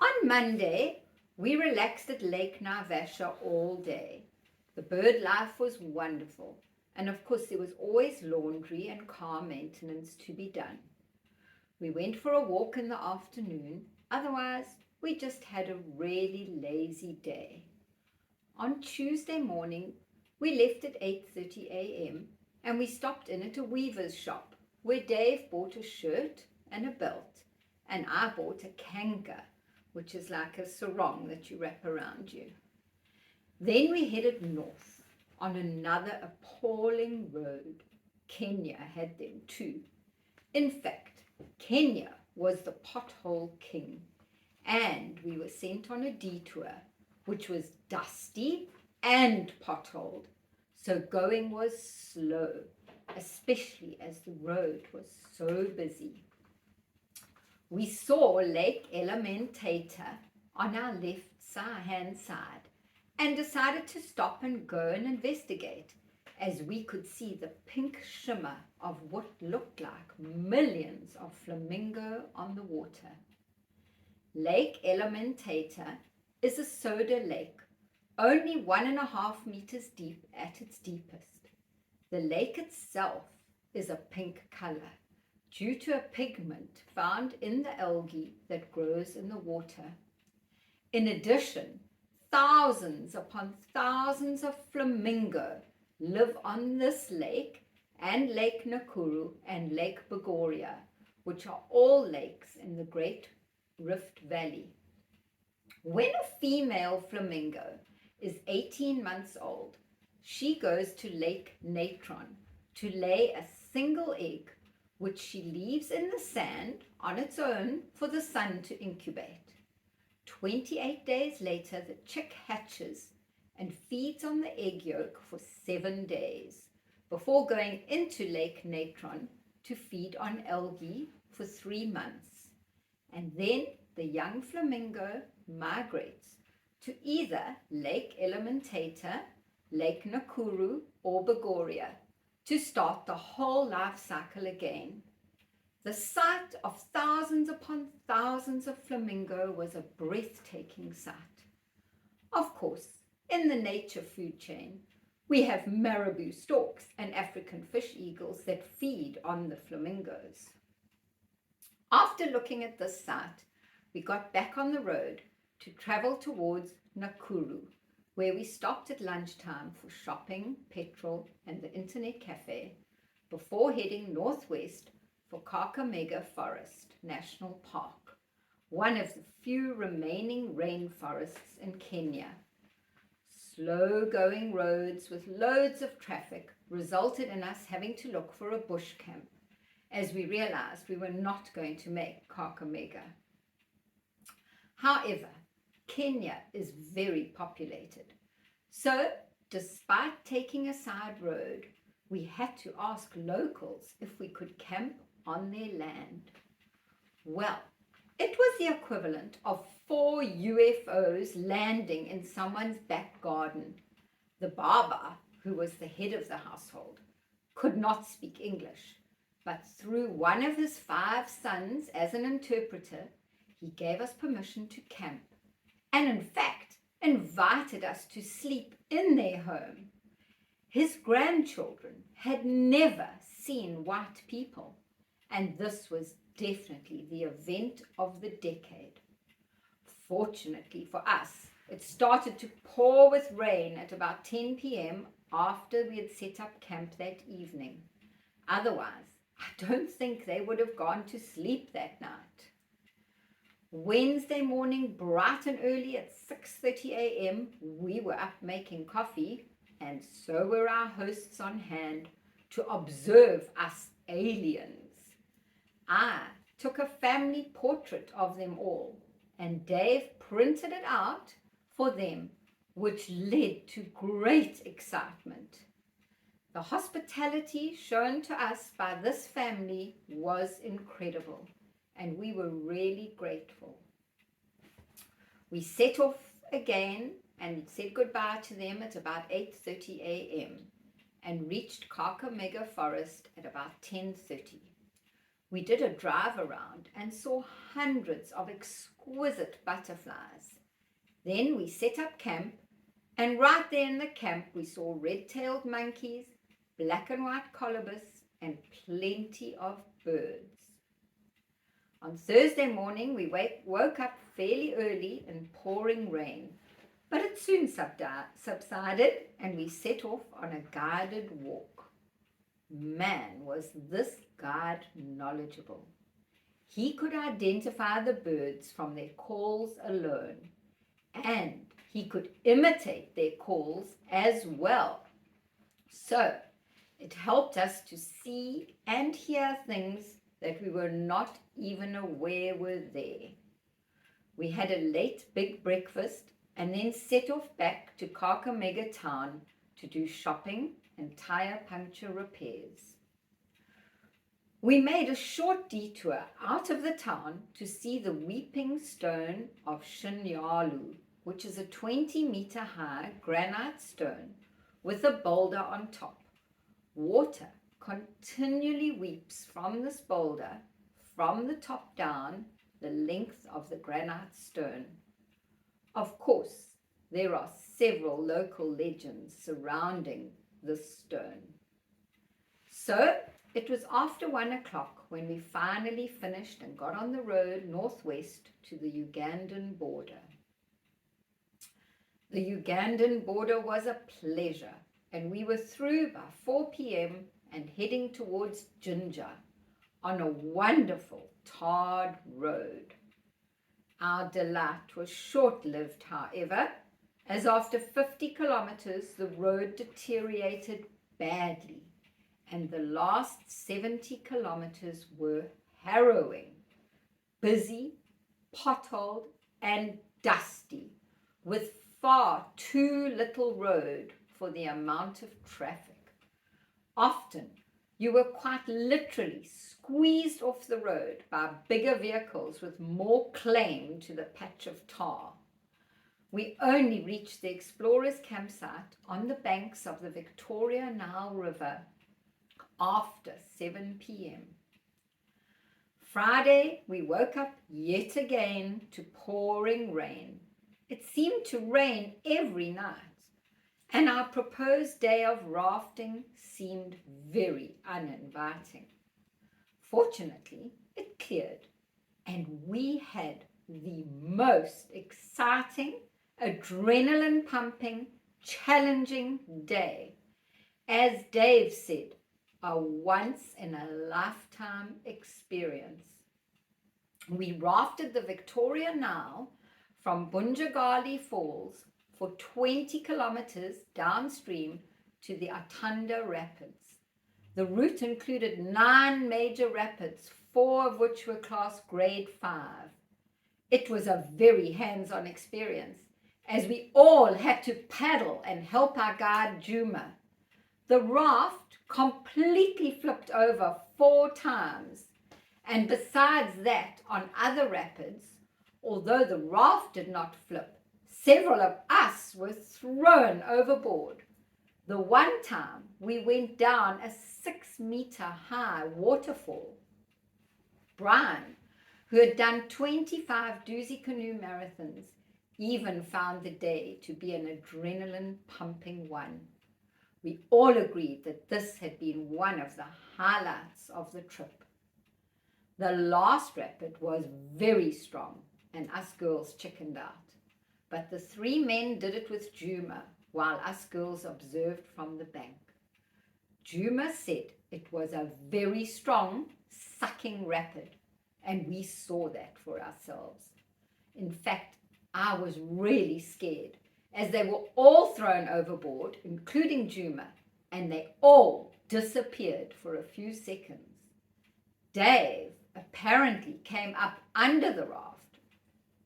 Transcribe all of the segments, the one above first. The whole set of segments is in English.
On Monday, we relaxed at Lake Naivasha all day. The bird life was wonderful, and of course there was always laundry and car maintenance to be done. We went for a walk in the afternoon, otherwise we just had a really lazy day. On Tuesday morning, we left at 8:30 a.m. and we stopped in at a weaver's shop where Dave bought a shirt and a belt, and I bought a kanka, which is like a sarong that you wrap around you. Then we headed north on another appalling road. Kenya had them too. In fact, Kenya was the pothole king, and we were sent on a detour which was dusty and potholed, so going was slow, especially as the road was so busy. We saw Lake Elementator on our hand side and decided to stop and go and investigate, as we could see the pink shimmer of what looked like millions of flamingo on the water. Lake Elementator is a soda lake, only 1.5 meters deep at its deepest. The lake itself is a pink color due to a pigment found in the algae that grows in the water. In addition, thousands upon thousands of flamingo live on this lake and Lake Nakuru and Lake Bogoria, which are all lakes in the Great Rift Valley. When a female flamingo is 18 months old, she goes to Lake Natron to lay a single egg, which she leaves in the sand on its own for the sun to incubate. 28 days later, the chick hatches and feeds on the egg yolk for 7 days before going into Lake Natron to feed on algae for 3 months. And then the young flamingo migrates to either Lake Elementator, Lake Nakuru, or Bogoria to start the whole life cycle again. The sight of thousands upon thousands of flamingo was a breathtaking sight. Of course, in the nature food chain, we have marabou storks and African fish eagles that feed on the flamingos. After looking at this sight, we got back on the road to travel towards Nakuru, where we stopped at lunchtime for shopping, petrol, and the internet cafe before heading northwest for Kakamega Forest National Park, one of the few remaining rainforests in Kenya. Slow-going roads with loads of traffic resulted in us having to look for a bush camp, as we realized we were not going to make Kakamega. However, Kenya is very populated, so despite taking a side road, we had to ask locals if we could camp on their land. Well, it was the equivalent of 4 UFOs landing in someone's back garden. The Baba, who was the head of the household, could not speak English, but through one of his 5 sons as an interpreter, he gave us permission to camp, and in fact invited us to sleep in their home. His grandchildren had never seen white people, and this was definitely the event of the decade. Fortunately for us, it started to pour with rain at about 10 p.m. after we had set up camp that evening. Otherwise, I don't think they would have gone to sleep that night. Wednesday morning, bright and early at 6:30 a.m., we were up making coffee, and so were our hosts on hand to observe us aliens. I took a family portrait of them all, and Dave printed it out for them, which led to great excitement. The hospitality shown to us by this family was incredible, and we were really grateful. We set off again and said goodbye to them at about 8:30 a.m. and reached Kakamega Forest at about 10:30. We did a drive around and saw hundreds of exquisite butterflies. Then we set up camp, and right there in the camp we saw red-tailed monkeys, black and white colobus, and plenty of birds. On Thursday morning we woke up fairly early in pouring rain, but it soon subsided and we set off on a guided walk. Man, was this guide knowledgeable. He could identify the birds from their calls alone, and he could imitate their calls as well. So it helped us to see and hear things that we were not even aware were there. We had a late big breakfast and then set off back to Kakamega town to do shopping and tire puncture repairs. We made a short detour out of the town to see the weeping stone of Shinyalu, which is a 20-meter high granite stone with a boulder on top. Water continually weeps from this boulder, from the top down, the length of the granite stone. Of course, there are several local legends surrounding this stone. So it was after 1 o'clock when we finally finished and got on the road northwest to the Ugandan border. The Ugandan border was a pleasure, and we were through by 4 p.m. and heading towards Jinja on a wonderful tarred road. Our delight was short-lived, however, as after 50 kilometers the road deteriorated badly, and the last 70 kilometers were harrowing, busy, potholed, and dusty, with far too little road for the amount of traffic. Often you were quite literally squeezed off the road by bigger vehicles with more claim to the patch of tar. We only reached the explorers' campsite on the banks of the Victoria Nile River after 7 p.m. Friday, we woke up yet again to pouring rain. It seemed to rain every night, and our proposed day of rafting seemed very uninviting. Fortunately, it cleared, and we had the most exciting, adrenaline-pumping, challenging day. As Dave said, a once-in-a-lifetime experience. We rafted the Victoria Nile from Bunjagali Falls for 20 kilometers downstream to the Atunda Rapids. The route included 9 major rapids, 4 of which were class grade 5. It was a very hands-on experience, as we all had to paddle and help our guide Juma. The raft completely flipped over 4 times, and besides that, on other rapids, although the raft did not flip, several of us were thrown overboard. The one time we went down a 6-meter high waterfall. Brian, who had done 25 doozy canoe marathons, even found the day to be an adrenaline-pumping one. We all agreed that this had been one of the highlights of the trip. The last rapid was very strong, and us girls chickened out. But the 3 men did it with Juma, while us girls observed from the bank. Juma said it was a very strong, sucking rapid, and we saw that for ourselves. In fact, I was really scared, as they were all thrown overboard, including Juma, and they all disappeared for a few seconds. Dave apparently came up under the raft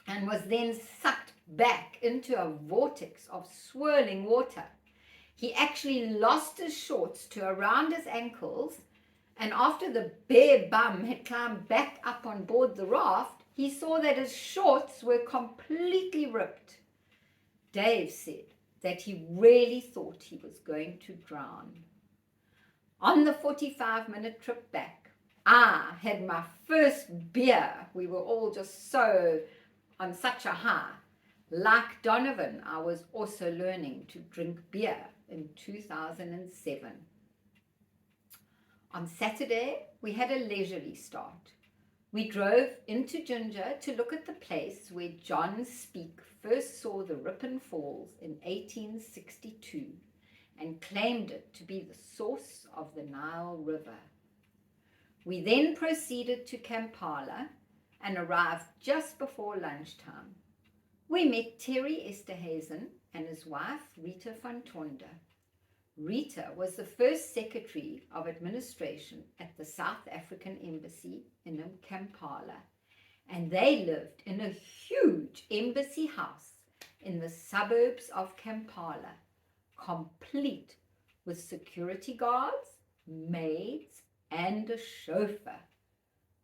and was then sucked back into a vortex of swirling water. He actually lost his shorts to around his ankles, and after the bare bum had climbed back up on board the raft, he saw that his shorts were completely ripped. Dave said that he really thought he was going to drown. On the 45-minute trip back, I had my first beer. We were all just on such a high. Like Donovan, I was also learning to drink beer in 2007. On Saturday, we had a leisurely start. We drove into Ginger to look at the place where John Speke first saw the Ripon Falls in 1862 and claimed it to be the source of the Nile River. We then proceeded to Kampala and arrived just before lunchtime. We met Terry Esterhazen and his wife Rita van Tonda. Rita was the first Secretary of Administration at the South African Embassy in Kampala, and they lived in a huge embassy house in the suburbs of Kampala, complete with security guards, maids, and a chauffeur.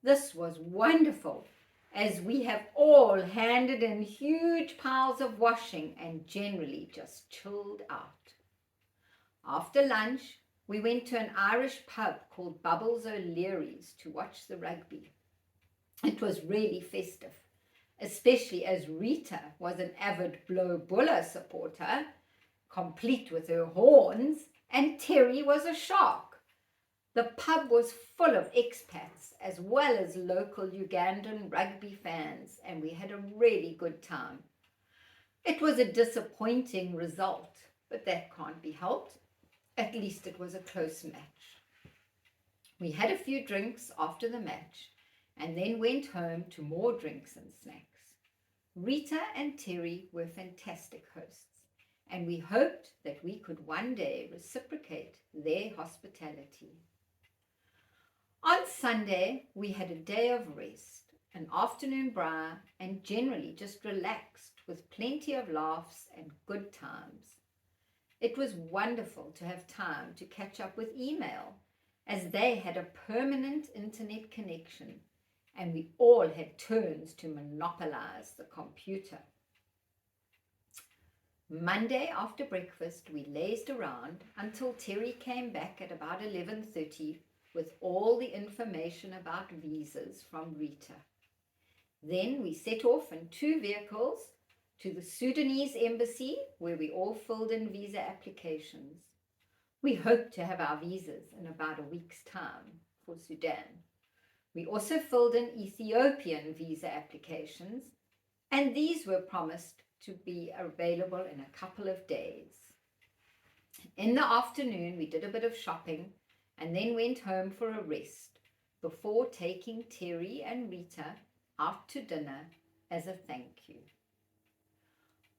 This was wonderful, as we have all handed in huge piles of washing and generally just chilled out. After lunch, we went to an Irish pub called Bubbles O'Leary's to watch the rugby. It was really festive, especially as Rita was an avid Blow Buller supporter, complete with her horns, and Terry was a shark. The pub was full of expats as well as local Ugandan rugby fans, and we had a really good time. It was a disappointing result, but that can't be helped. At least it was a close match. We had a few drinks after the match and then went home to more drinks and snacks. Rita and Terry were fantastic hosts, and we hoped that we could one day reciprocate their hospitality. On Sunday, we had a day of rest, an afternoon braai, and generally just relaxed with plenty of laughs and good times. It was wonderful to have time to catch up with email, as they had a permanent internet connection and we all had turns to monopolize the computer. Monday after breakfast, we lazed around until Terry came back at about 11:30 with all the information about visas from Rita. Then we set off in 2 vehicles to the Sudanese embassy, where we all filled in visa applications. We hope to have our visas in about a week's time for Sudan. We also filled in Ethiopian visa applications, and these were promised to be available in a couple of days. In the afternoon, we did a bit of shopping and then went home for a rest before taking Terry and Rita out to dinner as a thank you.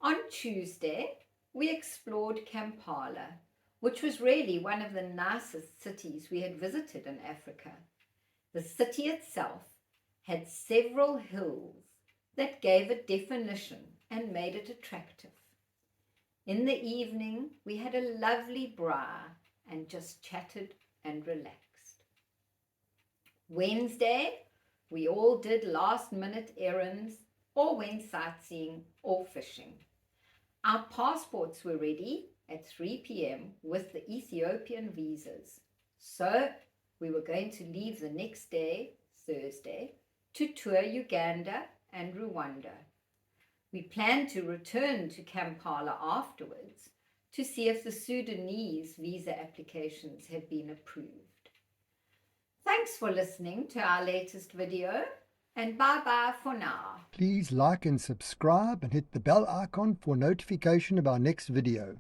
On Tuesday, we explored Kampala, which was really one of the nicest cities we had visited in Africa. The city itself had several hills that gave it definition and made it attractive. In the evening, we had a lovely braai and just chatted and relaxed. Wednesday, we all did last-minute errands or went sightseeing or fishing. Our passports were ready at 3 p.m. with the Ethiopian visas. So we were going to leave the next day, Thursday, to tour Uganda and Rwanda. We planned to return to Kampala afterwards to see if the Sudanese visa applications had been approved. Thanks for listening to our latest video, and bye-bye for now. Please like and subscribe and hit the bell icon for notification of our next video.